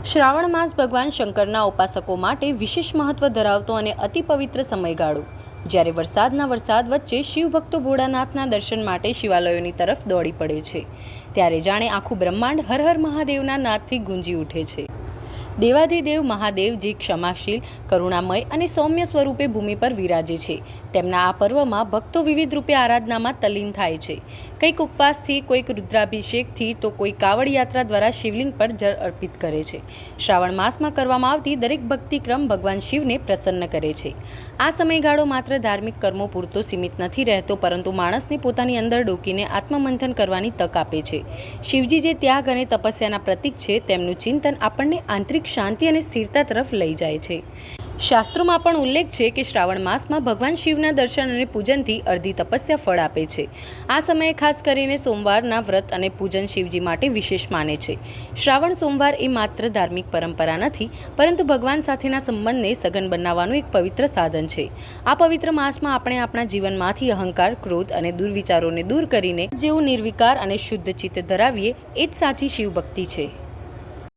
શ્રાવણ માસ ભગવાન શંકરના ઉપાસકો માટે વિશેષ મહત્વ ધરાવતો અને અતિ પવિત્ર સમયગાળો। જ્યારે વરસાદ વચ્ચે શિવભક્તો ભોળાનાથના દર્શન માટે શિવાલયોની તરફ દોડી પડે છે, ત્યારે જાણે આખું બ્રહ્માંડ હર હર મહાદેવના નાદથી ગુંજી ઉઠે છે। દેવાધિદેવ મહાદેવ જે ક્ષમાશીલ, કરુણામય અને સૌમ્ય સ્વરૂપે ભૂમિ પર વિરાજે છે, તેમના આ પર્વમાં ભક્તો વિવિધ રૂપે આરાધનામાં તલ્લીન થાય છે। કંઈક ઉપવાસથી, કોઈક રુદ્રાભિષેકથી તો કોઈ કાવડ યાત્રા દ્વારા શિવલિંગ પર જળ અર્પિત કરે છે। શ્રાવણ માસમાં કરવામાં આવતી દરેક ભક્તિક્રમ ભગવાન શિવને પ્રસન્ન કરે છે। આ સમયગાળો માત્ર ધાર્મિક કર્મો પૂરતો સીમિત નથી રહેતો, પરંતુ માણસને પોતાની અંદર ડોકીને આત્મમંથન કરવાની તક આપે છે। શિવજી જે ત્યાગ અને તપસ્યાના પ્રતીક છે, તેમનું ચિંતન આપણને આંતરિક શાંતિ અને સ્થિરતા તરફ લઈ જાય છે। શાસ્ત્રોમાં પણ ઉલ્લેખ છે કે શ્રાવણ માસમાં ભગવાન શિવના દર્શન અને પૂજનથી અડધી તપસ્યા ફળ આપે છે। આ સમયે ખાસ કરીને સોમવારના વ્રત અને પૂજન શિવજી માટે વિશેષ માને છે। શ્રાવણ સોમવાર એ માત્ર ધાર્મિક પરંપરા નથી, પરંતુ ભગવાન સાથેના સંબંધને સઘન બનાવવાનું એક પવિત્ર સાધન છે। આ પવિત્ર માસમાં આપણે આપણા જીવનમાંથી અહંકાર, ક્રોધ અને દુર્વિચારોને દૂર કરીને જેવું નિર્વિકાર અને શુદ્ધ ચિત્ત ધરાવીએ, એ જ સાચી શિવભક્તિ છે।